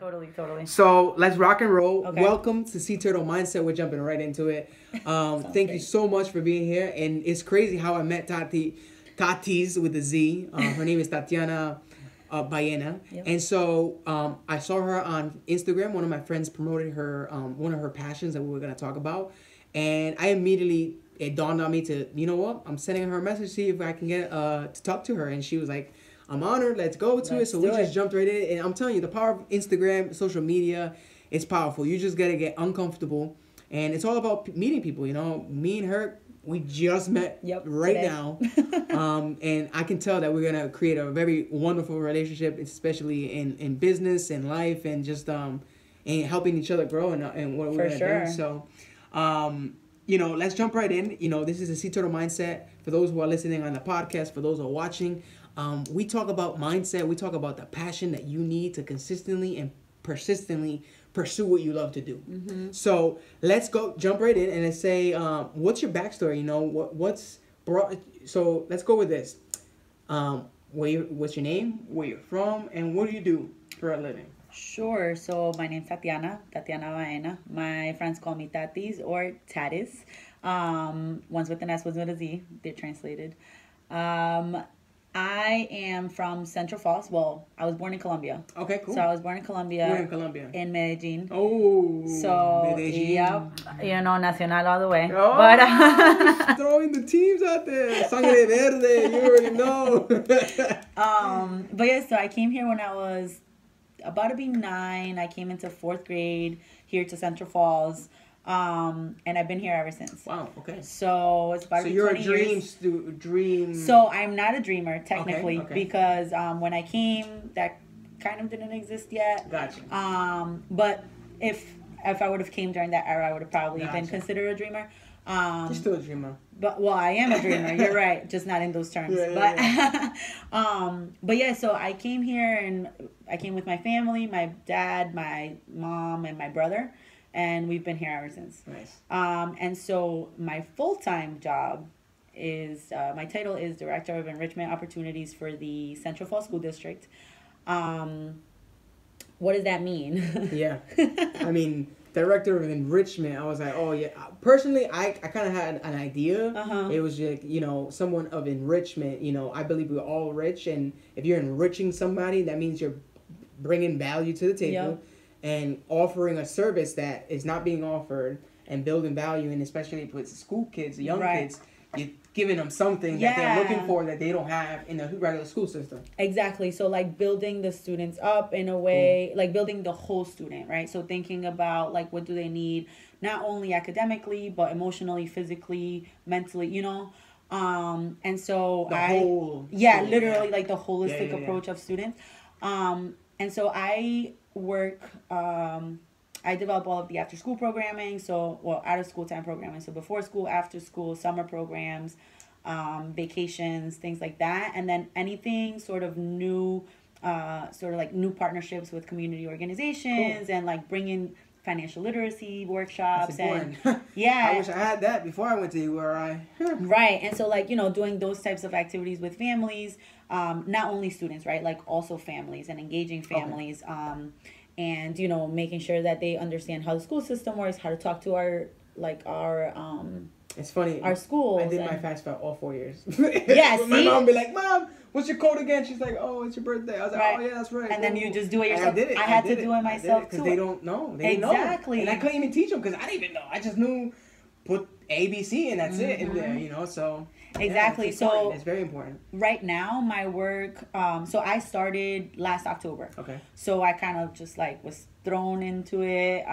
Totally. So let's rock and roll. Okay. Welcome to Sea Turtle Mindset. We're jumping right into it. Thank you so much for being here. And it's crazy how I met Tati's with a Z. Her name is Tatiana Baena. Yep. And so I saw her on Instagram. One of my friends promoted her, one of her passions that we were going to talk about. And I immediately, it dawned on me to, you know what? I'm sending her a message to see if I can get to talk to her. And she was like, I'm honored. Let's go to it. So we just jumped right in. And I'm telling you, the power of Instagram, social media, it's powerful. You just got to get uncomfortable. And it's all about meeting people. You know, me and her, we just met today. Now. And I can tell that we're going to create a very wonderful relationship, especially in business and life and just and helping each other grow and what we're going to do. So, you know, let's jump right in. You know, this is the Sea Turtle Mindset. For those who are listening on the podcast, for those who are watching, we talk about mindset. We talk about the passion that you need to consistently and persistently pursue what you love to do. Mm-hmm. So let's jump right in and let's say, what's your backstory? You know, what's brought. So let's go with this. What's your name? Where you're from, and what do you do for a living? Sure. So my name's Tatiana Baena. My friends call me Tatis or Tatis. One's with an S, one's with a Z. They're translated. I am from Central Falls. Well, I was born in Colombia. Okay, cool. So I was born in Colombia. Where in Colombia? In Medellin. Oh, so Medellin. Yep, you know, Nacional all the way. Oh, but throwing the teams out there. Sangre Verde, you already know. But yeah, so I came here when I was about to be 9. I came into 4th grade here to Central Falls. And I've been here ever since. Wow. Okay. So it's about to be 20 years. So you're a dream. So I'm not a dreamer technically okay. because when I came, that kind of didn't exist yet. Gotcha. But if I would have came during that era, I would have probably been considered a dreamer. You're still a dreamer. But I am a dreamer. You're right, just not in those terms. But yeah, so I came here and I came with my family, my dad, my mom, and my brother. And we've been here ever since. Nice. And so my full-time job is, my title is Director of Enrichment Opportunities for the Central Falls School District. What does that mean? Yeah. I mean, Director of Enrichment, I was like, oh yeah. Personally, I kind of had an idea. Uh-huh. It was like, you know, someone of enrichment. You know, I believe we're all rich. And if you're enriching somebody, that means you're bringing value to the table. Yep. And offering a service that is not being offered and building value, and especially with school kids, young kids, you're giving them something that they're looking for that they don't have in the regular school system. Exactly. So like building the students up in a way, like building the whole student, right? So thinking about like what do they need, not only academically, but emotionally, physically, mentally, you know? And so literally like the holistic approach of students. And so I work, I develop all of the after school programming, out of school time programming, so before school, after school, summer programs, vacations, things like that, and then anything sort of new partnerships with community organizations and like bringing financial literacy workshops. And yeah, I wish I had that before I went to URI. Right. And so like, you know, doing those types of activities with families, not only students, right, like also families and engaging families, and, you know, making sure that they understand how the school system works, how to talk to our it's funny, our schools. I did my FAFSA all 4 years. Yeah, my mom be like, Mom, what's your code again? She's like, oh, it's your birthday. I was like, oh yeah, that's right. And then you just do it yourself. I did it. I had to do it myself because they don't know. They exactly. Know. And I couldn't even teach them because I didn't even know. I just knew put ABC and that's it in there, you know. So exactly. So it's very important. Right now, my work. So I started last October. Okay. So I kind of just like was thrown into it.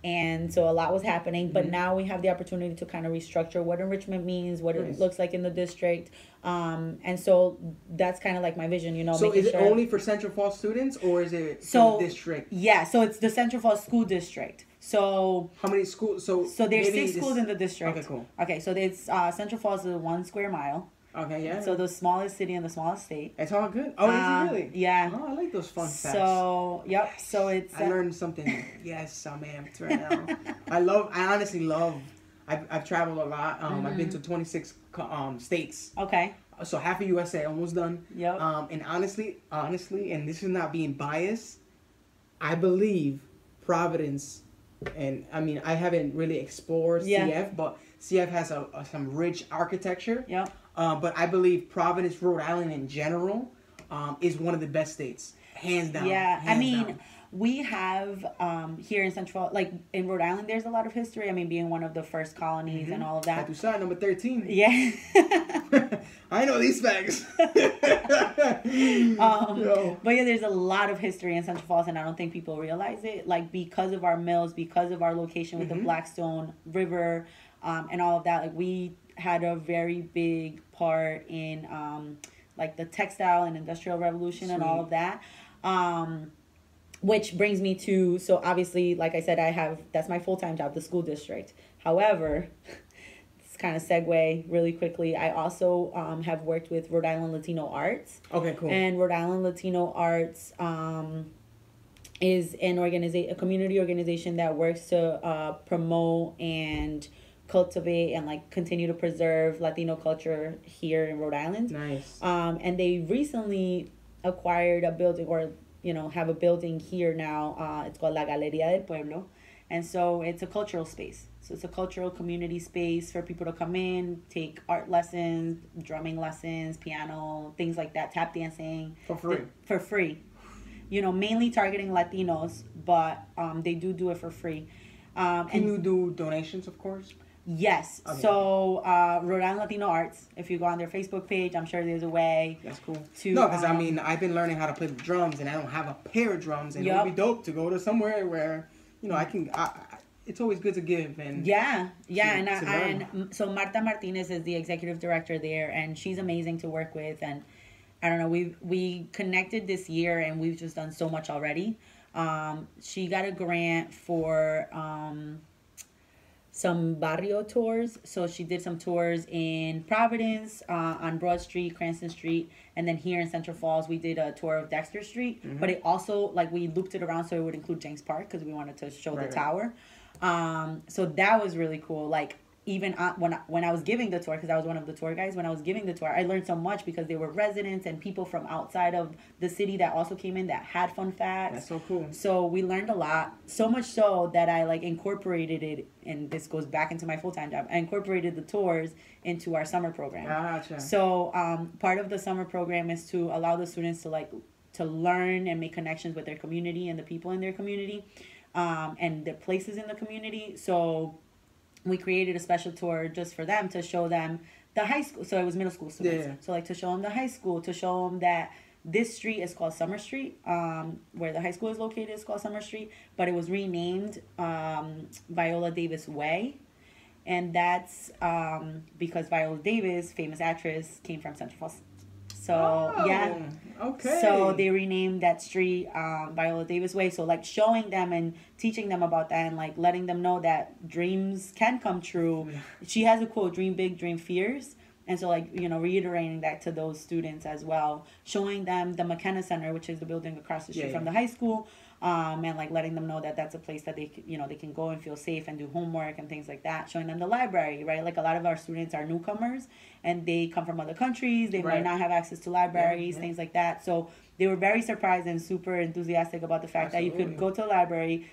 And so a lot was happening, but now we have the opportunity to kind of restructure what enrichment means, what it looks like in the district. And so that's kind of like my vision, you know. So is it only for Central Falls students or is it for the district? Yeah, so it's the Central Falls School District. So how many schools? So there's 6 schools in the district. Okay, cool. Okay, so it's Central Falls is 1 square mile. Okay, yeah. So the smallest city in the smallest state. It's all good. Oh, is it really? Yeah. Oh, I like those fun facts. So, yep. So it's... I learned something. Yes, I'm amped right now. I honestly love... I've traveled a lot. I've been to 26 states. Okay. So half of USA, almost done. Yep. And honestly, and this is not being biased, I believe Providence, and I mean, I haven't really explored CF, but CF has some rich architecture. Yeah. But I believe Providence, Rhode Island in general, is one of the best states, hands down. Yeah, I mean, down. we have here in Central, like in Rhode Island, there's a lot of history. I mean, being one of the first colonies and all of that. Tatusa, number 13. Yeah. I know these facts. But yeah, there's a lot of history in Central Falls, and I don't think people realize it. Like, because of our mills, because of our location with the Blackstone River, and all of that, like, we had a very big part in like the textile and industrial revolution and all of that. Which brings me to, so obviously, like I said, that's my full-time job, the school district. However, this kind of segue really quickly, I also have worked with Rhode Island Latino Arts. Okay, cool. And Rhode Island Latino Arts is a community organization that works to promote and cultivate and like continue to preserve Latino culture here in Rhode Island. Nice. And they recently acquired a building, or have a building here now. It's called La Galería del Pueblo, and so it's a cultural space. So it's a cultural community space for people to come in, take art lessons, drumming lessons, piano, things like that, tap dancing For free. For free. Mainly targeting Latinos, but they do it for free. Can you do donations, of course? Yes. Okay. So, Rhode Island Latino Arts, if you go on their Facebook page, I'm sure there's a way. That's cool. No, because I mean, I've been learning how to play the drums, and I don't have a pair of drums, and it would be dope to go to somewhere where, I can. It's always good to give and. Yeah. And so Marta Martinez is the executive director there, and she's amazing to work with. And I don't know, we connected this year, and we've just done so much already. She got a grant for some barrio tours. So she did some tours in Providence, on Broad Street, Cranston Street, and then here in Central Falls we did a tour of Dexter Street. But it also, like, we looped it around so it would include Jenks Park because we wanted to show the tower. So that was really cool. Like, even when I was giving the tour, because I was one of the tour guides, when I was giving the tour, I learned so much because there were residents and people from outside of the city that also came in that had fun facts. That's so cool. So we learned a lot, so much so that I incorporated it, and this goes back into my full-time job. I incorporated the tours into our summer program. Gotcha. So part of the summer program is to allow the students to learn and make connections with their community and the people in their community, and the places in the community. So we created a special tour just for them to show them the high school. So it was middle school students. Yeah. So to show them the high school, to show them that this street is called Summer Street, where the high school is located is called Summer Street, but it was renamed Viola Davis Way. And that's because Viola Davis, famous actress, came from Central Falls. So, okay. So they renamed that street Viola Davis Way. So, showing them and teaching them about that, and, letting them know that dreams can come true. Yeah. She has a quote, "Dream big, dream fierce." And so, reiterating that to those students as well. Showing them the McKenna Center, which is the building across the street from the high school. And letting them know that that's a place that they can go and feel safe and do homework and things like that. Showing them the library, right? Like, a lot of our students are newcomers and they come from other countries. They might not have access to libraries, things like that. So they were very surprised and super enthusiastic about the fact that you could go to a library,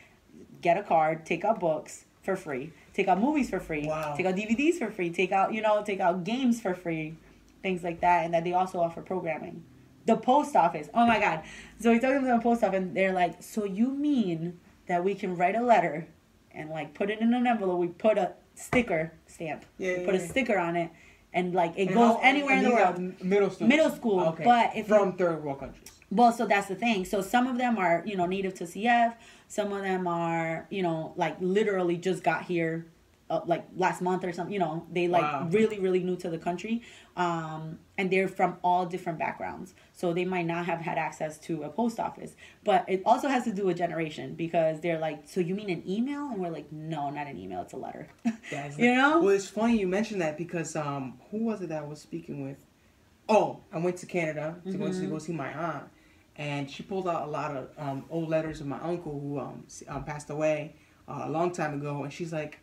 get a card, take out books for free, take out movies for free, take out DVDs for free, take out games for free, things like that, and that they also offer programming. The post office. Oh my God. So we talked to the post office, and they're like, "So you mean that we can write a letter and put it in an envelope? We put a sticker stamp. Put a sticker on it, and it goes anywhere in the world." Middle school. Okay. But from third world countries. Well, so that's the thing. So some of them are, native to CF. Some of them are, literally just got here last month or something. They really, really new to the country. And they're from all different backgrounds. So they might not have had access to a post office. But it also has to do with generation, because they're like, "So you mean an email?" And we're like, "No, not an email. It's a letter." Well, it's funny you mentioned that, because who was it that I was speaking with? Oh, I went to Canada to go see my aunt. And she pulled out a lot of old letters of my uncle who passed away a long time ago. And she's like,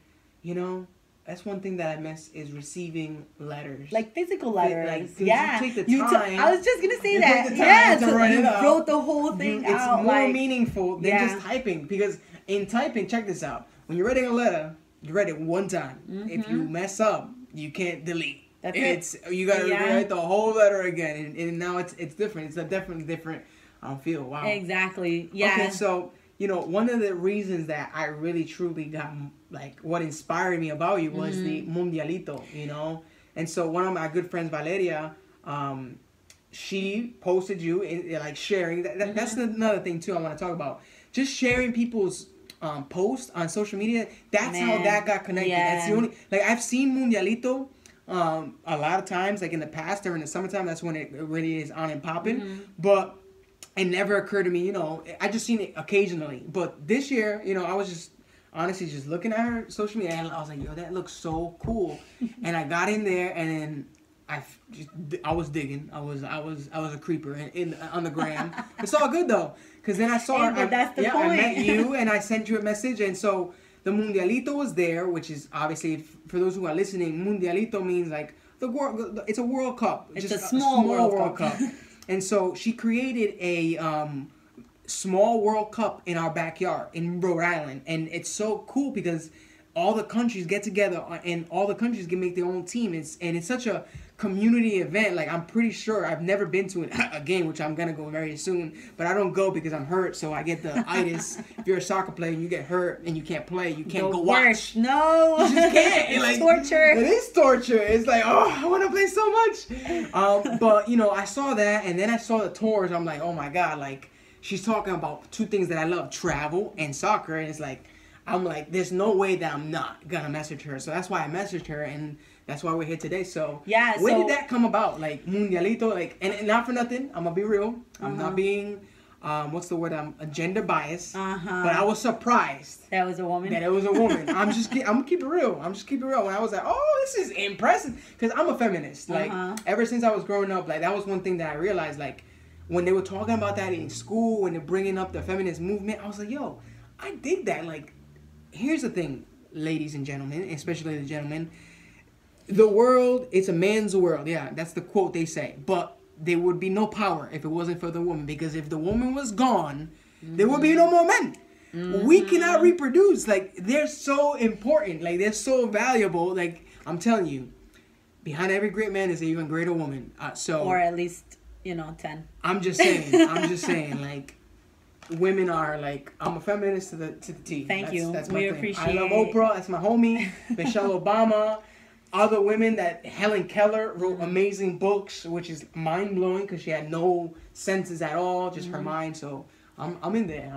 that's one thing that I miss is receiving letters. Like physical letters. Like, yeah. you take the time. I was just going to say you that. take the time Yeah. to So write you it out. wrote the whole thing out. It's more meaningful than just typing. Because in typing, check this out. When you're writing a letter, you write it one time. Mm-hmm. If you mess up, you can't delete. That's it. You gotta rewrite the whole letter again, and now it's different. It's a definitely different feel. Wow. Exactly. Yeah. Okay, so one of the reasons that I really truly got like what inspired me about you was the Mudialito, and so one of my good friends, Valeria, she posted you in, like sharing that. That's another thing too I want to talk about. Just sharing people's posts on social media. That's how that got connected. Yeah. That's the only I've seen Mudialito. A lot of times, like in the past, during the summertime, that's when it really is on and popping. But it never occurred to me, I just seen it occasionally. But this year, I was just honestly just looking at her social media, and I was like, yo, that looks so cool. And I got in there, and then I was digging. I was a creeper on the gram. It's all good though, because then I saw her. But that's the point. I met you, and I sent you a message, and so. The Mudialito was there, which is obviously, for those who are listening, Mudialito means like the world. It's a World Cup. It's just a small World Cup. And so she created a small World Cup in our backyard in Rhode Island, and it's so cool because all the countries get together and all the countries can make their own team. It's such a community event. Like, I'm pretty sure I've never been to a game, which I'm gonna go very soon, but I don't go because I'm hurt, so I get the itis. If you're a soccer player and you get hurt and you can't play, you can't go watch. No, you just can't. It's torture. It is torture. It's like, oh, I want to play so much. But I saw that, and then I saw the tours. I'm like, oh my god, like she's talking about two things that I love: travel and soccer. And it's like, I'm like, there's no way that I'm not gonna message her. So that's why I messaged her, and that's why we're here today. So yeah, where did that come about? Like Mudialito, like, and not for nothing, I'm gonna be real. I'm not being what's the word? I'm gender biased. But I was surprised that was a woman. That it was a woman. I'm gonna keep it real. I'm just keep it real. When I was like, oh, this is impressive, because I'm a feminist. Like ever since I was growing up, like that was one thing that I realized. Like when they were talking about that in school, when they're bringing up the feminist movement, I was like, yo, I dig that. Like, here's the thing, ladies and gentlemen, especially the gentlemen. The world, it's a man's world. Yeah, that's the quote they say. But there would be no power if it wasn't for the woman. Because if the woman was gone, there would be no more men. We cannot reproduce. Like, they're so important. Like, they're so valuable. Like, I'm telling you, behind every great man is an even greater woman. Or at least, 10. I'm just saying, like, women are like, I'm a feminist to the T. Thank you. That's my we thing. appreciate. I love Oprah. That's my homie. Michelle Obama. Other women Helen Keller wrote amazing books, which is mind blowing because she had no senses at all, just her mind. So I'm in there.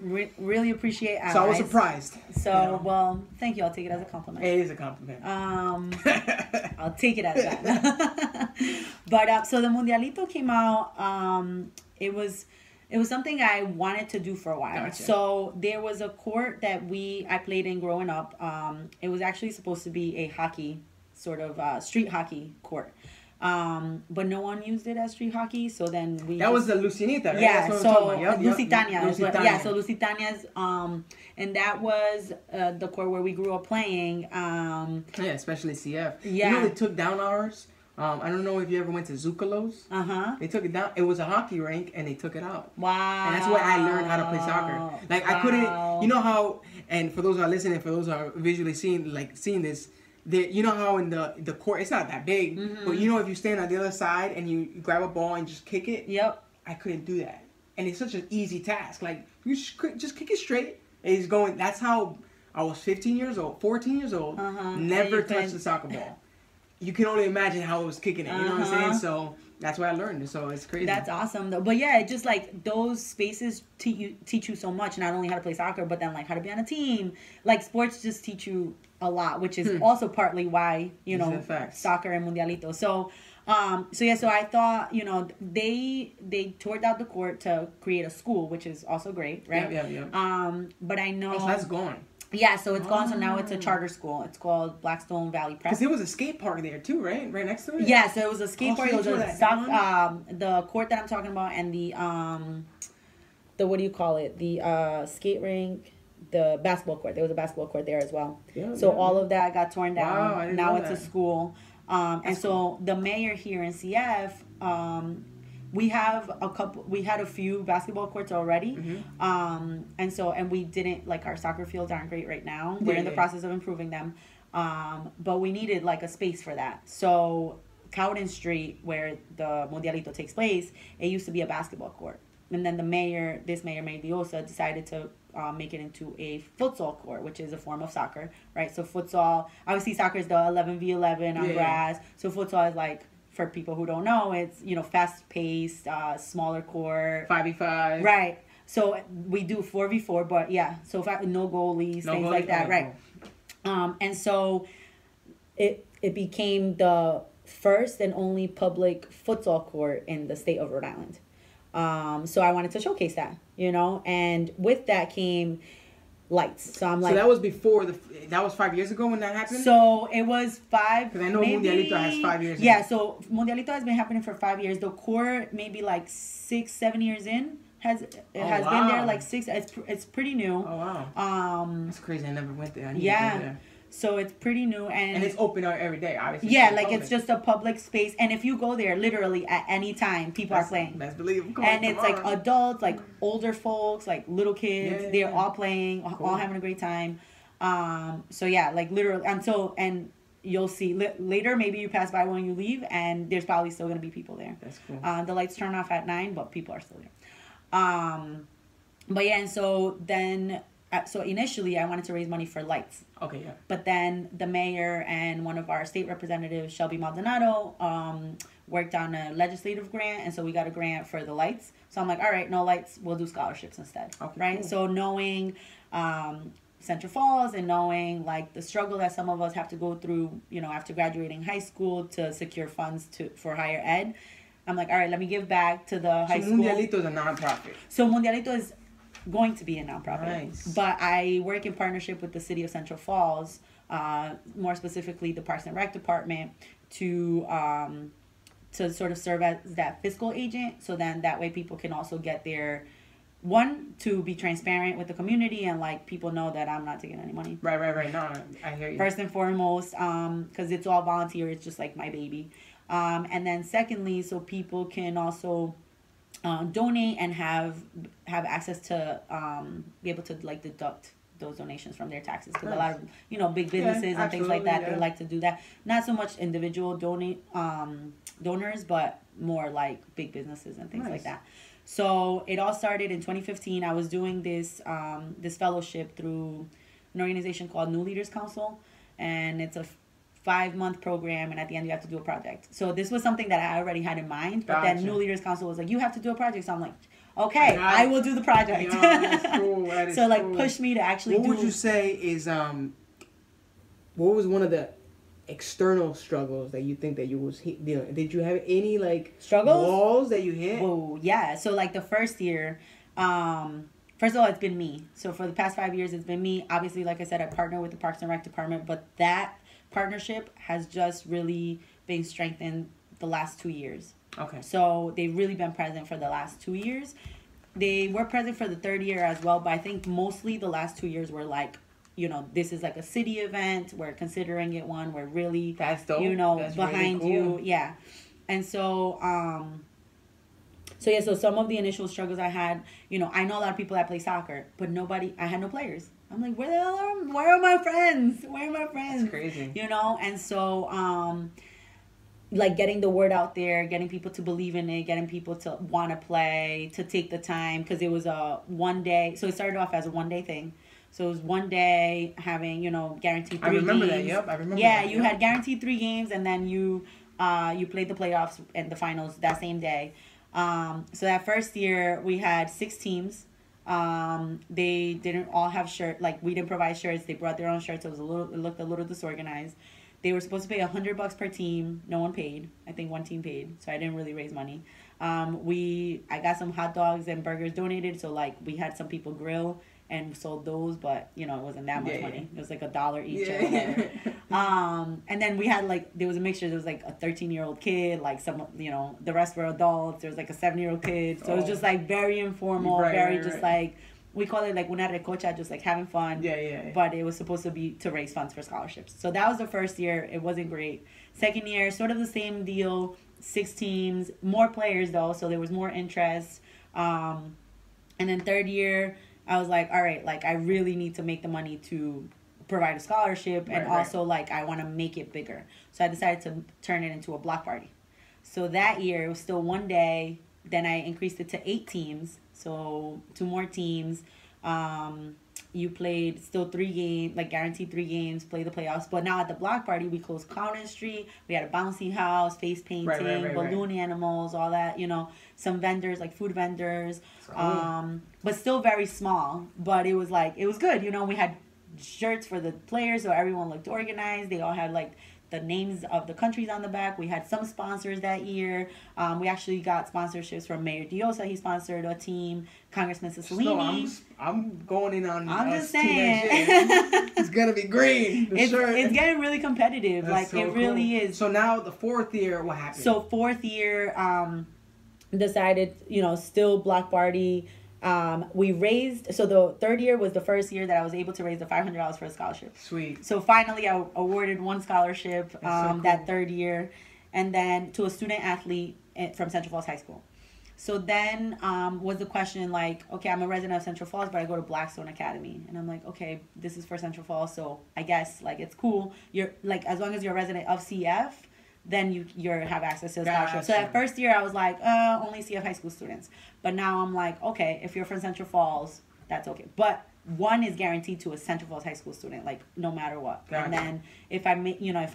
We really appreciate allies. So I was surprised. So well, thank you. I'll take it as a compliment. It is a compliment. I'll take it as that. But so the Mudialito came out. It was something I wanted to do for a while. Gotcha. So there was a court that I played in growing up. It was actually supposed to be a hockey, sort of street hockey court. But no one used it as street hockey. So then That was the Lucinita, right? Yeah, That's so Lusitania. Yeah, so Lusitania's, and that was the court where we grew up playing. Yeah, especially CF. Yeah. They took down ours. I don't know if you ever went to Zucalo's. They took it down. It was a hockey rink, and they took it out. Wow. And that's where I learned how to play soccer. Like, I couldn't, you know how, and for those who are listening, for those who are visually seeing this, you know how in the court, it's not that big, but if you stand on the other side and you grab a ball and just kick it. Yep. I couldn't do that. And it's such an easy task. Like, you just kick it straight. It's going, that's how I was 14 years old, never touched the soccer ball. You can only imagine how it was kicking it. You know what I'm saying? So that's where I learned it. So it's crazy. That's awesome, though. But yeah, just like those spaces teach you so much. Not only how to play soccer, but then like how to be on a team. Like sports just teach you a lot, which is also partly why soccer and Mudialito. So I thought they tore out the court to create a school, which is also great, right? Yeah. But I know so that's gone. Yeah, so it's gone. So now it's a charter school. It's called Blackstone Valley Prep. Because there was a skate park there too, right? Right next to it. Yeah, so it was a skate park. It was the court that I'm talking about, and the what do you call it? The skate rink. the basketball court. There was a basketball court there as well. Yeah, so yeah, all yeah. of that got torn down. Wow, I didn't now know it's a that. school. And so the mayor here in CF, we have we had a few basketball courts already. Mm-hmm. And we didn't, like, our soccer fields aren't great right now. We're in the process of improving them. But we needed, like, a space for that. So Cowden Street, where the Mudialito takes place, it used to be a basketball court. And then this mayor, Mudialito, decided to make it into a futsal court, which is a form of soccer, right? So futsal, obviously soccer is the 11v11 on grass. So futsal is, like, for people who don't know, it's, fast-paced, smaller court. 5v5. Right. So we do 4v4, but yeah, so no goalies, things like that, right? And so it became the first and only public futsal court in the state of Rhode Island. So I wanted to showcase that, and with that came lights. So I'm like, so that was before that was 5 years ago when that happened. So it was 5. Because I know Mudialito has 5 years. Yeah, so Mudialito has been happening for 5 years. The court maybe like 6-7 years in has been there like 6. It's pretty new. Oh wow. That's crazy. I never went there. I need to go there. So it's pretty new, and it's open every day, obviously. Yeah, like it's just a public space, and if you go there, literally at any time, people are playing. Best believe. And it's like adults, like older folks, like little kids. They're all playing, all having a great time. So yeah, like literally, and you'll see later. Maybe you pass by when you leave, and there's probably still gonna be people there. That's cool. The lights turn off at 9, but people are still there. But yeah, and so then. So initially, I wanted to raise money for lights. Okay, yeah. But then the mayor and one of our state representatives, Shelby Maldonado, worked on a legislative grant, and so we got a grant for the lights. So I'm like, all right, no lights, we'll do scholarships instead, right? Cool. So knowing Central Falls and knowing like the struggle that some of us have to go through, after graduating high school to secure funds for higher ed, I'm like, all right, let me give back to the high school. Mudialito is a nonprofit. So Mudialito is going to be a nonprofit. Nice. But I work in partnership with the city of Central Falls, more specifically the Parks and Rec department, to sort of serve as that fiscal agent. So then that way people can also get their, one, to be transparent with the community and like people know that I'm not taking any money. Right. No, I hear you. First and foremost, because it's all volunteer. It's just like my baby. And then secondly, so people can also donate and have access to be able to like deduct those donations from their taxes, because a lot of big businesses and things like that, they like to do that. Not so much individual donors, but more like big businesses and things like that. So it all started in 2015. I was doing this fellowship through an organization called New Leaders Council, and it's a 5-month program, and at the end you have to do a project. So this was something that I already had in mind, but then New Leaders Council was like, you have to do a project. So I'm like, okay, I will do the project. Yo, that's cool. That is so like cool. push me to actually what would you say is what was one of the external struggles that you think that you was dealing? Did you have any like struggles, walls that you hit? Whoa, yeah. So like the first year, first of all, it's been me. So for the past 5 years, it's been me. Obviously, like I said, I partner with the Parks and Rec department, but that partnership has just really been strengthened the last 2 years. Okay. So they've really been present for the last 2 years. They were present for the third year as well, but I think mostly the last 2 years were like, this is like a city event. We're considering it one. We're really, that's dope. That's behind really cool. you. Yeah. And so, so some of the initial struggles I had, I know a lot of people that play soccer, but I had no players. I'm like, where are my friends? Where are my friends? That's crazy. And so, like getting the word out there, getting people to believe in it, getting people to want to play, to take the time, because it was a 1 day. So it started off as a 1 day thing. So it was 1 day having, guaranteed 3 games. I remember that. Yep, I remember. Yeah, you had guaranteed 3 games, and then you played the playoffs and the finals that same day. So that first year we had 6 teams. They didn't all have shirts. Like, we didn't provide shirts. They brought their own shirts. It looked a little disorganized. They were supposed to pay $100 per team. No one paid. I think one team paid, so I didn't really raise money. I got some hot dogs and burgers donated, so like we had some people grill and sold those, but it wasn't that much money. It was like $1 each or whatever. And then we had there was a mixture. There was like a 13-year-old kid, like some, the rest were adults. There was like a 7-year-old kid. So it was just like very informal, just like we call it like una recocha, just like having fun. Yeah. But it was supposed to be to raise funds for scholarships. So that was the first year. It wasn't great. Second year, sort of the same deal. 6 teams, more players though, so there was more interest. And then third year, I was like, all right, like I really need to make the money to provide a scholarship, and also like I want to make it bigger. So I decided to turn it into a block party. So that year it was still one day. Then I increased it to 8 teams, so 2 more teams. You played still 3 games, like guaranteed 3 games, play the playoffs. But now at the block party, we closed Counter Street. We had a bouncy house, face painting, balloon animals, all that, you know, some vendors, like food vendors. But still very small. But it was like, it was good. You know, we had shirts for the players, so everyone looked organized. They all had like the names of the countries on the back. We had some sponsors that year. We actually got sponsorships from Mayor Diosa. He sponsored a team. Congressman Cicilline. So I'm going in on. I'm just saying. It's gonna be green. It's getting really competitive. That's like so it really is. So now the 4th year, what happened? So 4th year, decided, you know, still block party. We raised, so the 3rd year was the first year that I was able to raise the $500 for a scholarship. Sweet. So finally I awarded 1 scholarship so cool. That 3rd year, and then to a student athlete from Central Falls High School. So then was the question like, okay, I'm a resident of Central Falls, but I go to Blackstone Academy. And I'm like, okay, this is for Central Falls, so I guess like it's cool. You're like, as long as you're a resident of CF, then you have access to the scholarship. So that first year I was like, only CF high school students. But now I'm like, okay, if you're from Central Falls, that's okay. But 1 is guaranteed to a Central Falls high school student, like no matter what. Gotcha. And then if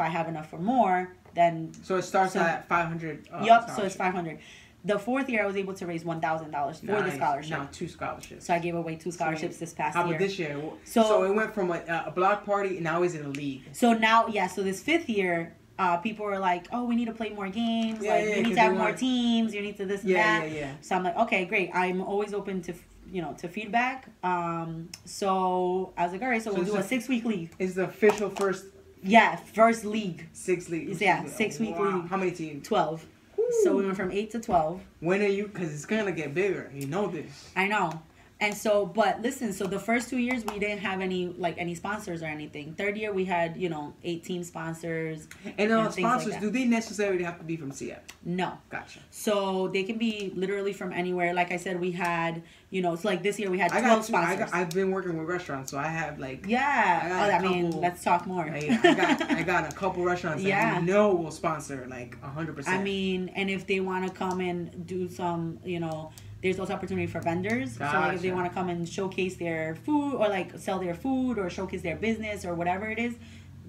I have enough for more, then so it starts at 500. Yep. So it's 500. The 4th year I was able to raise $1,000 for the scholarship. Now 2 scholarships. So I gave away 2 scholarships this past year. How about this year? So it went from a block party, and now is it a league? So now, so this 5th year. People were like, oh, we need to play more games. You need to have more teams. You need to this and that. So I'm like, okay, great. I'm always open to, to feedback. So I was like, all right, so we'll do a 6-week league. Is the official first? Yeah, first league. 6 leagues. Yeah, 6-week league. How many teams? 12. Woo. So we went from 8 to 12. When are you? Because it's gonna get bigger. You know this. I know. And so, but listen, so the first 2 years we didn't have any sponsors or anything. 3rd year we had, 8 team sponsors. And sponsors, like do they necessarily have to be from CF? No. Gotcha. So they can be literally from anywhere. Like I said, we had, it's like this year we had 12 sponsors. I've been working with restaurants, so I have like... Yeah. Let's talk more. I got a couple restaurants that I know will sponsor like 100%. I mean, and if they want to come and do some, there's also opportunity for vendors. Gotcha. So like if they want to come and showcase their food or like sell their food or showcase their business or whatever it is,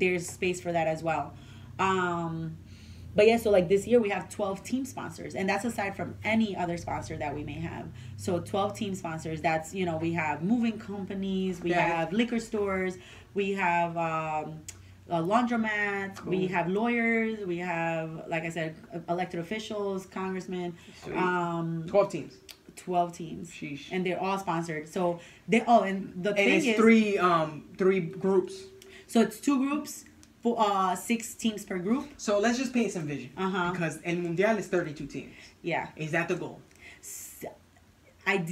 there's space for that as well. But yeah, so like this year we have 12 team sponsors, and that's aside from any other sponsor that we may have. So 12 team sponsors, that's, we have moving companies, we have liquor stores, we have laundromats, cool. We have lawyers, we have, like I said, elected officials, congressmen. 12 teams. 12 teams. Sheesh. And they're all sponsored. So it's three groups. So it's 2 groups, 6 teams per group. So let's just paint some vision. Because El Mundial is 32 teams. Yeah. Is that the goal? So it's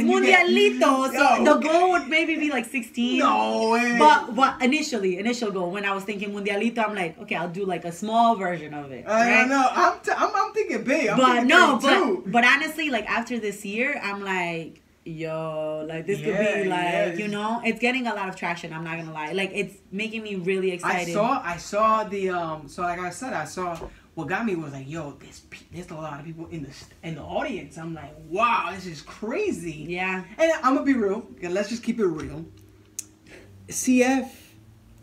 Mudialito, so the goal would maybe be like 16. No way. But initial goal, when I was thinking Mudialito, I'm like, okay, I'll do like a small version of it. I don't know. I'm thinking big. But honestly, like after this year, I'm like, yo, like this could be like, it's getting a lot of traction. I'm not gonna lie, like it's making me really excited. I saw the so like I said, I saw. What got me was like, yo, there's a lot of people in the audience. I'm like, wow, this is crazy. Yeah. And I'm gonna be real. Let's just keep it real. CF,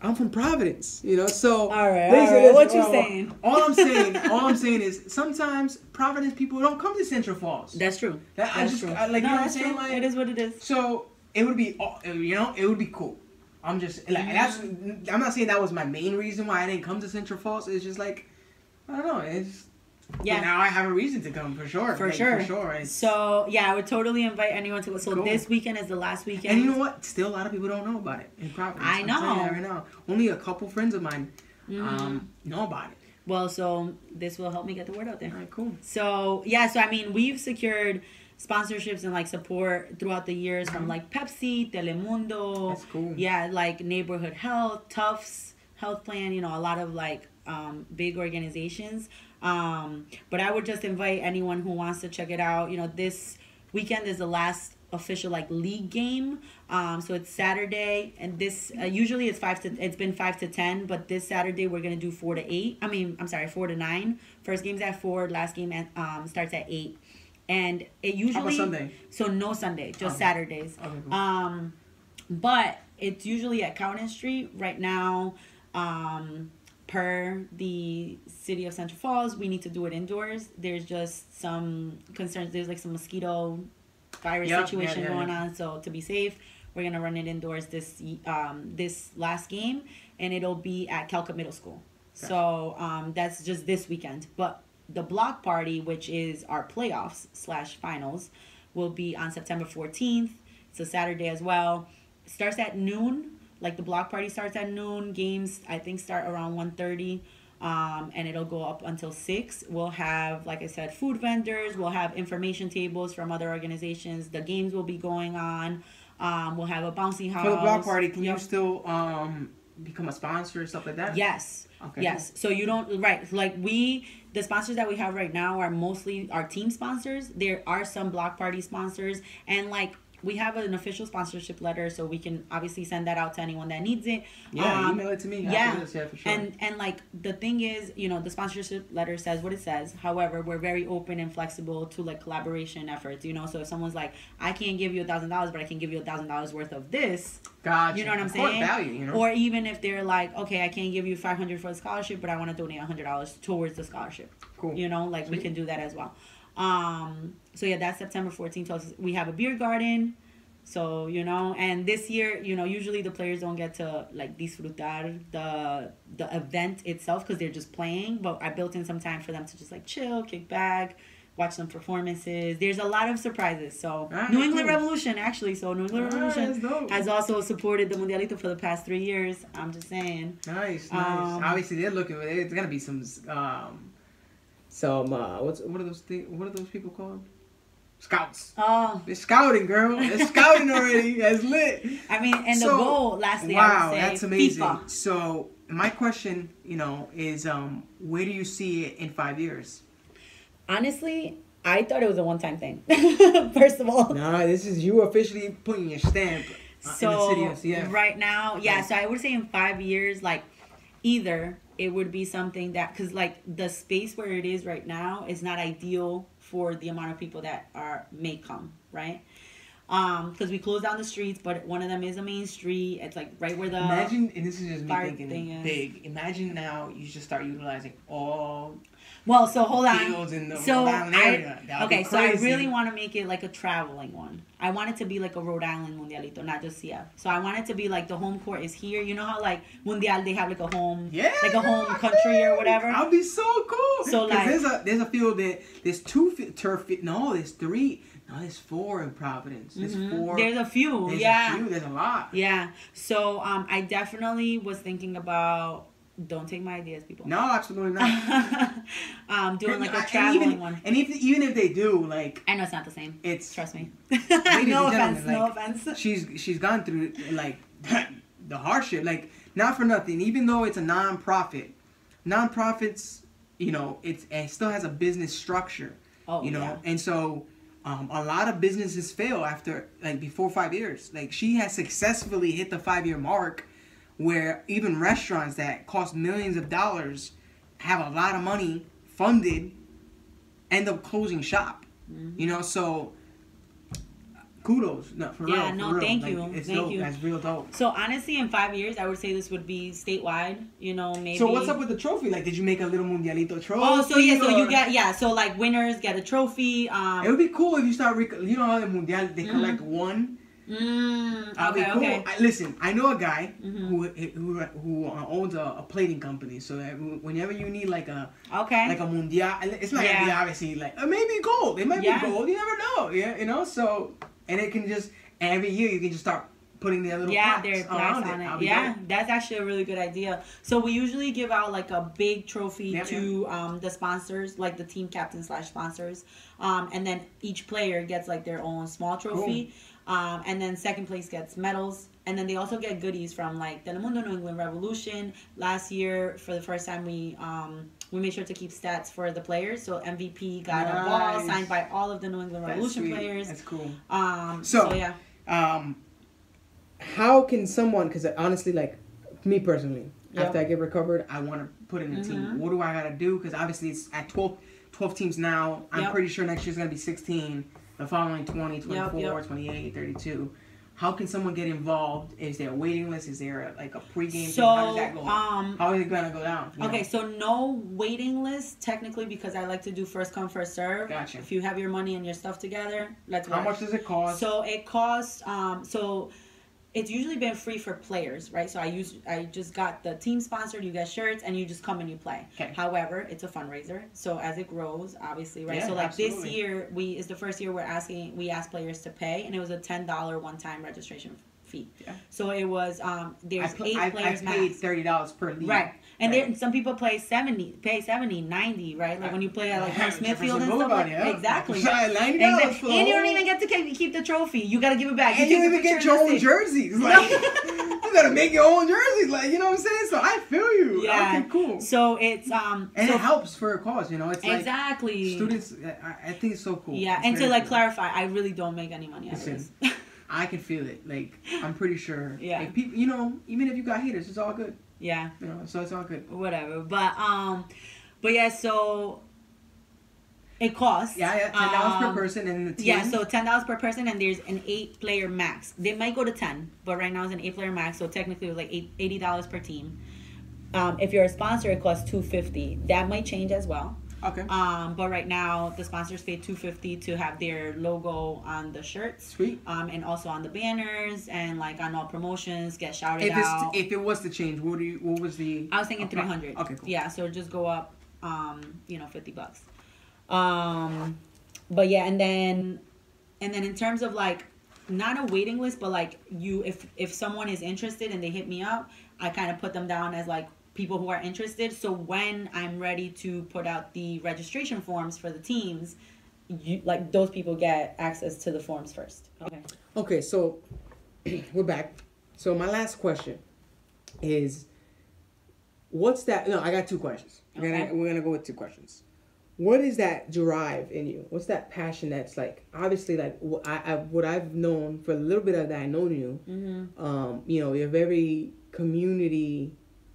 I'm from Providence, So all right. What you saying? All I'm saying is sometimes Providence people don't come to Central Falls. That's true. That's true. You know what I'm saying? Like, it is what it is. So it would be, it would be cool. I'm just like I'm not saying that was my main reason why I didn't come to Central Falls. It's just like. I don't know. It's now I have a reason to come for sure. For sure. So I would totally invite anyone to go. So this weekend is the last weekend. And you know what? Still a lot of people don't know about it in Providence. I know. I'm right now. Only a couple friends of mine know about it. Well, so this will help me get the word out there. All right, cool. So I mean, we've secured sponsorships and like support throughout the years from like Pepsi, Telemundo. That's cool. Yeah, like Neighborhood Health, Tufts Health Plan, a lot of like big organizations. But I would just invite anyone who wants to check it out. This weekend is the last official like league game. So it's Saturday, and this usually it's it's been 5 to 10, but this Saturday we're gonna do 4 to 8. I'm sorry, 4 to 9. First game's at 4, last game starts at 8. And it usually... How about Sunday? So no Sunday, just Saturdays. Okay, cool. But it's usually at Cowden Street. Right now, per the city of Central Falls, we need to do it indoors. There's just some concerns. There's like some mosquito virus situation going on. So to be safe, we're going to run it indoors this last game. And it'll be at Calca Middle School. Okay. So that's just this weekend. But the block party, which is our playoffs / finals, will be on September 14th. It's a Saturday as well. It starts at noon. Like the block party starts at noon. Games, I think, start around 1:30. And it'll go up until 6. We'll have, like I said, food vendors. We'll have information tables from other organizations. The games will be going on. We'll have a bouncy house. For the block party, can you still become a sponsor and stuff like that? Yes. Okay. Yes. So you don't, right. Like the sponsors that we have right now are mostly our team sponsors. There are some block party sponsors, and like we have an official sponsorship letter, so we can obviously send that out to anyone that needs it. Yeah, email it to me. Yeah, for sure. And like the thing is, the sponsorship letter says what it says. However, we're very open and flexible to like collaboration efforts. So if someone's like, I can't give you $1,000, but I can give you $1,000 worth of this. Gotcha. You know what I'm saying? Value, Or even if they're like, okay, I can't give you $500 for the scholarship, but I want to donate $100 towards the scholarship. Cool. Like we can do that as well. So yeah, that's September 14th. So we have a beer garden. So, and this year, usually the players don't get to like disfrutar the event itself because they're just playing. But I built in some time for them to just like chill, kick back, watch some performances. There's a lot of surprises. So New England Revolution, actually. So New England Revolution has also supported the Mudialito for the past 3 years. I'm just saying. Nice. Obviously, they're looking. There's gonna be some what are those things? What are those people called? Scouts. Oh. They're scouting, girl. They're scouting already. That's lit. I mean, and the goal, lastly, I would say, that's amazing. FIFA. So my question, is where do you see it in 5 years? Honestly, I thought it was a one-time thing. First of all. No, this is you officially putting your stamp in the city of CF. Right now, so I would say in 5 years, like, either it would be something that, because like the space where it is right now is not ideal for the amount of people that may come, right? Because we closed down the streets, but one of them is a main street. It's like right where the imagine, and this is just me thinking big. Imagine now you just start utilizing all. Well, so hold on. Fields in the Rhode Island area. So I really want to make it like a traveling one. I want it to be like a Rhode Island Mundialito, not just CF. So I want it to be like the home court is here. You know how like Mundial they have like a home, like a home country or whatever. That'd be so cool. So like there's a field that there's 2 turf. No, there's 3. No, there's 4 in Providence. There's 4. There's a few. There's a few. There's a lot. Yeah. So I definitely was thinking about. Don't take my ideas, people. No, absolutely not. Doing like a traveling one. And even if they do, like, I know it's not the same. It's trust me. No offense. Like, no offense. She's gone through like the hardship. Like, not for nothing. Even though it's a nonprofit, nonprofits, it still has a business structure. Oh, yeah. And so. A lot of businesses fail after before 5 years. Like, she has successfully hit the 5-year mark, where even restaurants that cost millions of dollars have a lot of money funded, end up closing shop. So kudos. No, for real. Yeah, no, thank you. It's thank dope. you. That's real dope. So honestly, in 5 years, I would say this would be statewide. Maybe. So what's up with the trophy? Like, did you make a little Mundialito trophy? Oh, so yeah, so you get so like winners get a trophy. It would be cool if you start. You know how the Mundial they collect one. Okay, cool. okay. Listen, I know a guy who owns a plating company. So that whenever you need like a Mundial, it's not gonna be obviously like maybe gold. It might be gold. You never know. Yeah, So and it can just every year you can just start putting their little yeah, plaques their around plaques on it. it. Yeah, that's actually a really good idea. So we usually give out like a big trophy to the sponsors, like the team captain / sponsors, and then each player gets like their own small trophy. Cool. And then second place gets medals, and then they also get goodies from like Telemundo, New England Revolution. Last year, for the first time, we made sure to keep stats for the players. So MVP got a ball signed by all of the New England Revolution players. That's cool. So yeah. How can someone? Because honestly, like me personally, after I get recovered, I want to put in a team. What do I gotta do? Because obviously it's at 12 teams now. I'm pretty sure next year's gonna be 16. The following 20, 24, 28, 32. How can someone get involved? Is there a waiting list? Is there like a pregame? So, how does that go? How is it gonna go down? Okay, so no waiting list technically, because I like to do first come first serve. Gotcha. If you have your money and your stuff together, let's work. How much does it cost? So it costs. So it's usually been free for players, right? So I just got the team sponsored. You get shirts and you just come and you play. Okay. However, it's a fundraiser, so as it grows, obviously, right? Yeah, so like absolutely. this year, is the first year we asked players to pay, and it was a $10 one-time registration fee. Yeah. So it was there's 8 players. I paid $30 per league. Right. And there, some people pay 70, 90, right? Like when you play at like Smithfield and stuff like that. Exactly. $90 for and you don't even get to keep the trophy. You got to give it back. And you don't even get your own jerseys. Like, you got to make your own jerseys. Like, you know what I'm saying? So I feel you. Yeah. Okay, cool. So it's and it helps for a cause, you know. It's like exactly. Students, I think it's so cool. Yeah, it's and to like cool. clarify, I really don't make any money out of this. I can feel it. Like, I'm pretty sure. Yeah. Like, people, you know, even if you got haters, it's all good. Yeah. You know, so it's all good. Whatever. But yeah, so it costs. Yeah, $10 per person and the team. Yeah, so $10 per person, and there's an 8-player max. They might go to 10, but right now it's an 8-player max, so technically it's like $80 per team. If you're a sponsor, it costs $250. That might change as well. Okay. But right now the sponsors pay $250 to have their logo on the shirts. Sweet. And also on the banners and like on all promotions, get shouted out. If it was to change, what was the? I was thinking 300. Okay, cool. Yeah, so just go up, $50. But yeah, and then in terms of like not a waiting list, but like if someone is interested and they hit me up, I kind of put them down as like people who are interested. So when I'm ready to put out the registration forms for the teams, like those people get access to the forms first. Okay, so we're back. So my last question is, what's that? No, I got 2 questions. We're gonna go with 2 questions. What is that drive in you? What's that passion that's like? Obviously, like what I've known for a little bit of that, I know you. Mm-hmm. You know, you're very community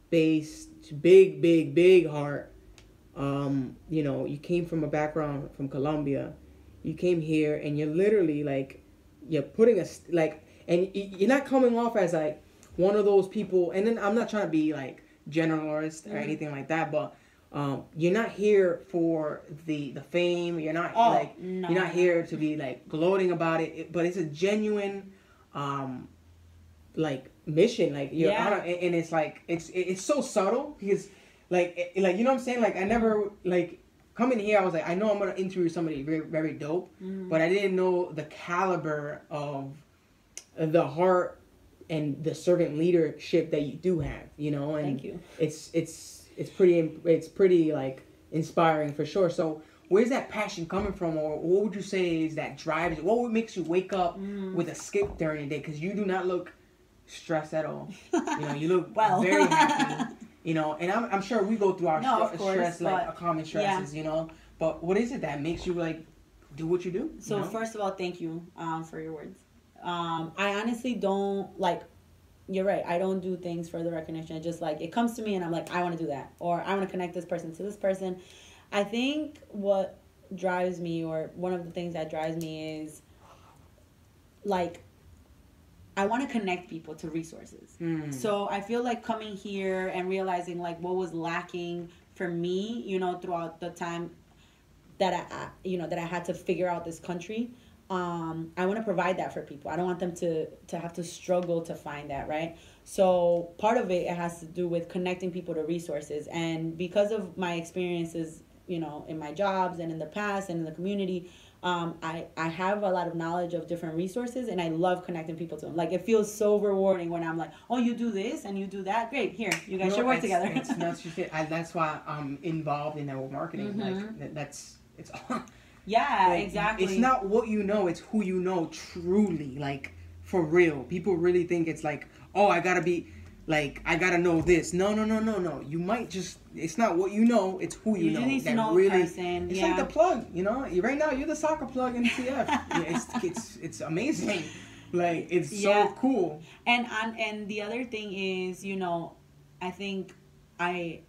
based, big heart. You know, you came from a background from Colombia. You came here and you're literally like, you're putting and you're not coming off as like one of those people. And then I'm not trying to be like generalist or anything like that, but you're not here for the fame. You're not you're not here to be like gloating about it. But it's a genuine like mission, like you're on and it's like it's so subtle because like you know what I'm saying, like I never like coming here I was like I know I'm gonna interview somebody very, very dope, but I didn't know the caliber of the heart and the servant leadership that you do have, you know. And thank you. It's pretty like inspiring for sure. So where's that passion coming from, or what would you say is that drive? What makes you wake up with a skip during the day? Because you do not look stressed at all. You know, you look very happy. You know, and I'm sure we go through our stress, like common stresses. You know, but what is it that makes you like do what you do? So first of all, thank you for your words. I honestly don't like. You're right. I don't do things for the recognition. It just like it comes to me and I'm like, I want to do that, or I want to connect this person to this person. I think what drives me, or one of the things that drives me, is like I want to connect people to resources. So I feel like coming here and realizing like what was lacking for me, you know, throughout the time that I had to figure out this country. I want to provide that for people. I don't want them to have to struggle to find that, right? So part of it has to do with connecting people to resources. And because of my experiences, you know, in my jobs and in the past and in the community, I have a lot of knowledge of different resources, and I love connecting people to them. Like, it feels so rewarding when I'm like, oh, you do this and you do that. Great, here, you guys should work together. That's why I'm involved in network marketing. Mm-hmm. Like it's yeah, like, exactly. It's not what you know; it's who you know truly. Like, for real, people really think it's like, oh, I gotta be. Like, I gotta know this. No. You might just, it's not what you know, it's who you know. You need to know really, a person. It's like the plug, you know? Right now, you're the soccer plug in CF. Yeah, it's amazing. Like, it's so cool. And the other thing is, you know, I think I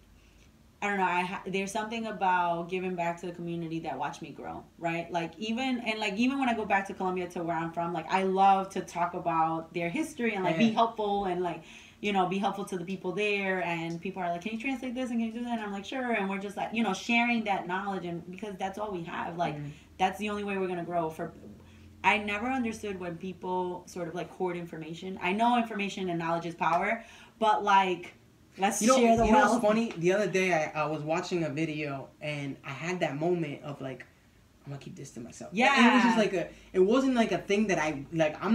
don't know. There's something about giving back to the community that watched me grow, right? Like, even when I go back to Colombia, to where I'm from, like, I love to talk about their history and, like, be helpful and, like, you know, be helpful to the people there. And people are like, can you translate this and can you do that? And I'm like, sure. And we're just like, you know, sharing that knowledge, and because that's all we have. Like, that's the only way we're gonna grow. I never understood when people sort of like hoard information. I know information and knowledge is power, but like, let's share the wealth. You know what's funny? The other day I was watching a video and I had that moment of like, I'm gonna keep this to myself. Yeah. And it was just like it wasn't like a thing that I'm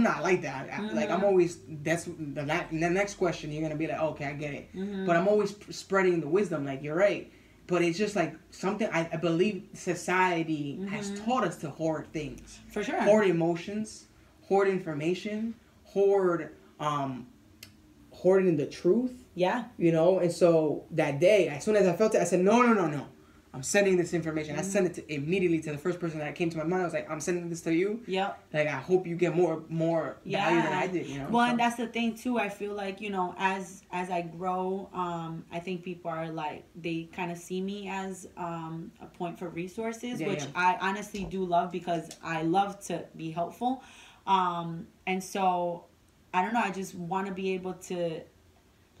not like that. Like, I'm always, that's the next question, you're gonna be like, okay, I get it. But I'm always spreading the wisdom, like, you're right. But it's just like something I believe society has taught us to hoard things. For sure. Hoard emotions, hoard information, hoarding the truth. Yeah. You know, and so that day, as soon as I felt it, I said, no. I'm sending this information. I sent it immediately to the first person that came to my mind. I was like, I'm sending this to you. Yep. Like, I hope you get more value than I did, you know? Well, and that's the thing, too. I feel like, you know, as I grow, I think people are like, they kind of see me as a point for resources, which I honestly do love, because I love to be helpful. And so, I don't know, I just want to be able to,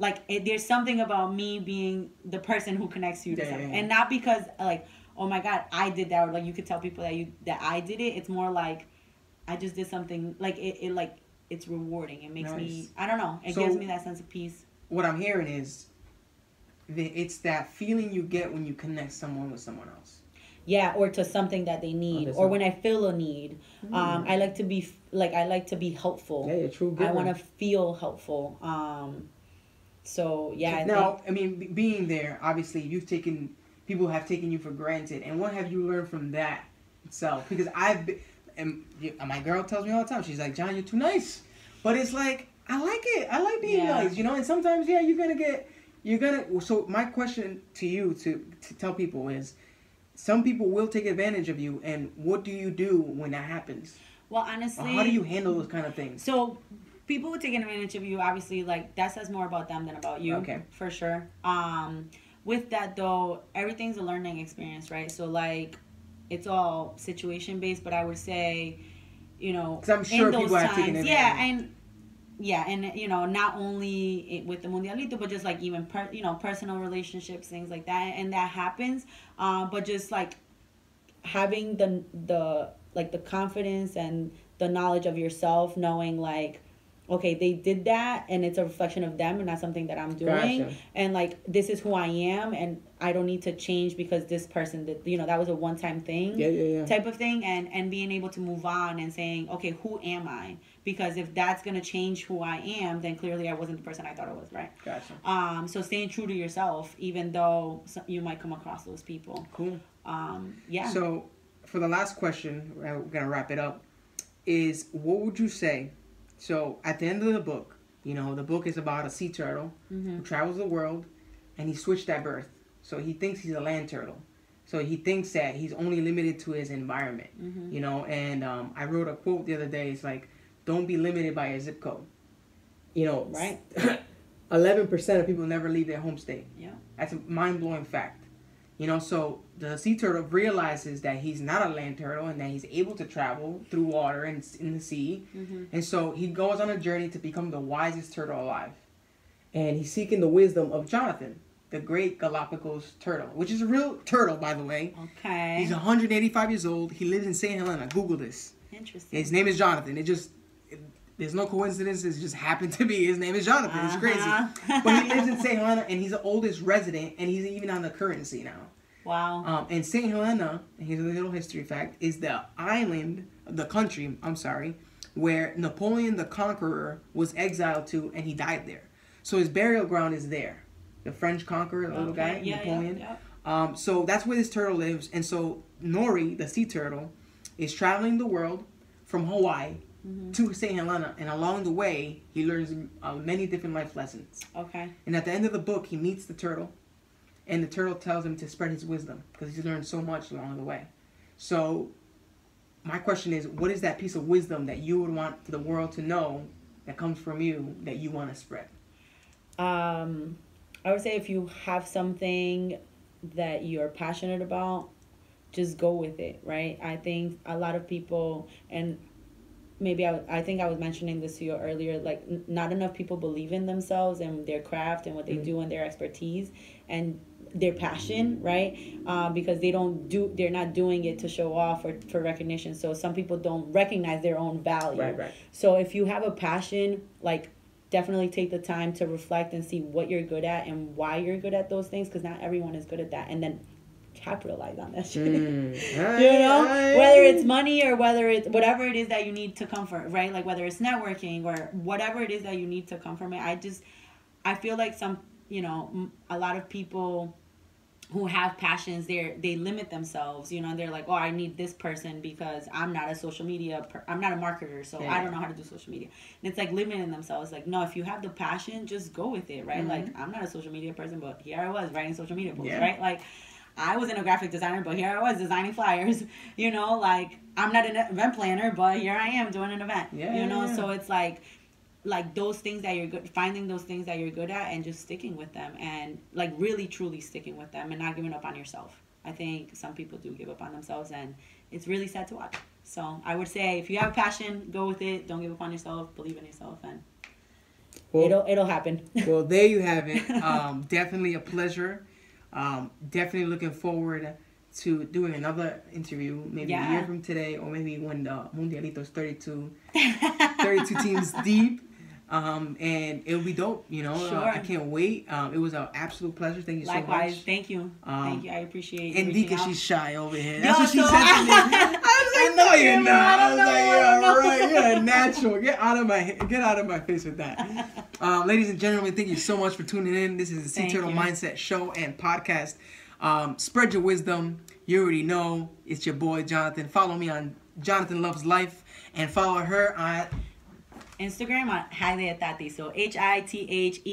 like, there's something about me being the person who connects you to something. And not because, like, oh my God, I did that, or like, you could tell people that I did it. It's more like, I just did something, like, it's rewarding. It makes me, I don't know, it gives me that sense of peace. What I'm hearing is, it's that feeling you get when you connect someone with someone else. Yeah, or to something that they need, or when I feel a need. I like to be helpful. Yeah, you're true giver. I want to feel helpful. So, yeah. Now, I mean, being there, obviously, people have taken you for granted. And what have you learned from that itself? Because my girl tells me all the time, she's like, John, you're too nice. But it's like, I like it. I like being nice, you know? And sometimes, so my question to you to tell people is, some people will take advantage of you. And what do you do when that happens? Well, honestly. Or how do you handle those kind of things? So, people who take advantage of you, obviously, like, that says more about them than about you. Okay. For sure. With that, though, everything's a learning experience, right? So, like, it's all situation-based, but I would say, you know, because I'm sure people have taken advantage. And you know, not only with the Mudialito, but just like even personal relationships, things like that, and that happens. But just like having the confidence and the knowledge of yourself, knowing like, okay, they did that, and it's a reflection of them, and not something that I'm doing. Gotcha. And like, this is who I am, and I don't need to change because this person did. You know, that was a one-time thing. Type of thing, and being able to move on and saying, okay, who am I? Because if that's gonna change who I am, then clearly I wasn't the person I thought I was, right? Gotcha. So staying true to yourself, even though you might come across those people. Cool. Yeah. So, for the last question, we're gonna wrap it up. Is what would you say? So, at the end of the book, you know, the book is about a sea turtle who travels the world, and he switched at birth. So, he thinks he's a land turtle. So, he thinks that he's only limited to his environment, you know. And I wrote a quote the other day. It's like, don't be limited by a zip code. You know, right? 11% of people never leave their home state. Yeah. That's a mind-blowing fact. You know, so the sea turtle realizes that he's not a land turtle and that he's able to travel through water and in the sea. And so he goes on a journey to become the wisest turtle alive. And he's seeking the wisdom of Jonathan, the great Galapagos turtle, which is a real turtle, by the way. Okay. He's 185 years old. He lives in St. Helena. Google this. Interesting. His name is Jonathan. There's no coincidence. It just happened to be. His name is Jonathan. It's crazy. But he lives in St. Helena, and he's the oldest resident, and he's even on the currency now. Wow. And St. Helena, here's a little history fact, is the country, where Napoleon the Conqueror was exiled to, and he died there. So his burial ground is there. The French conqueror, the little guy, Napoleon. Yeah. So that's where this turtle lives. And so Nori, the sea turtle, is traveling the world from Hawaii to St. Helena. And along the way, he learns many different life lessons. Okay. And at the end of the book, he meets the turtle. And the turtle tells him to spread his wisdom because he's learned so much along the way. So my question is, what is that piece of wisdom that you would want the world to know that comes from you that you want to spread? I would say if you have something that you're passionate about, just go with it, right? I think a lot of people, and maybe I think I was mentioning this to you earlier, like not enough people believe in themselves and their craft and what they do and their expertise and their passion, right? Because they're not doing it to show off or for recognition. So some people don't recognize their own value. Right. So if you have a passion, like definitely take the time to reflect and see what you're good at and why you're good at those things, because not everyone is good at that. And then capitalize on that shit. Whether it's money or whether it's whatever it is that you need to come from, right? Like whether it's networking or whatever it is that you need to come from it. I feel like a lot of people who have passions, they limit themselves, they're like, oh, I need this person because I'm not a social media, I'm not a marketer, so I don't know how to do social media. And it's like limiting themselves. Like, no, if you have the passion, just go with it, right? Like, I'm not a social media person, but here I was writing social media posts, right? Like, I wasn't a graphic designer, but here I was designing flyers, like, I'm not an event planner, but here I am doing an event, So it's like those things that you're good, finding those things that you're good at and just sticking with them and like really truly sticking with them and not giving up on yourself. I think some people do give up on themselves and it's really sad to watch. So I would say if you have passion, go with it. Don't give up on yourself. Believe in yourself and it'll happen. Well, there you have it. Definitely a pleasure. Definitely looking forward to doing another interview maybe a year from today or maybe when the Mudialito's 32 teams deep. And it'll be dope, Sure. I can't wait. It was an absolute pleasure. Thank you so much. Likewise. Thank you. Thank you. I appreciate you. And Dika, she's shy over here. That's what she said to me. I was like, no, you're not. I was like, yeah, right. You're a natural. Get out of my face with that. Ladies and gentlemen, thank you so much for tuning in. This is the Sea Turtle Mindset Show and Podcast. Spread your wisdom. You already know. It's your boy, Jonathan. Follow me on Jonathan Loves Life. And follow her on Instagram on Tati. So HITHERETATIS.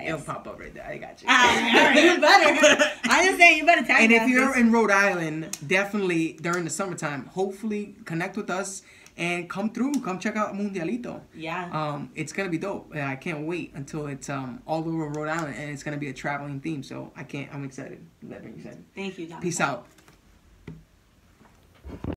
It'll pop up right there. I got you. All right, you better. I just saying you better tag. And if you're in Rhode Island, definitely during the summertime, hopefully connect with us and come through. Come check out Mudialito. Yeah. It's gonna be dope. I can't wait until it's all over Rhode Island and it's gonna be a traveling theme. So I'm excited. Thank you, Jonathan. Peace out.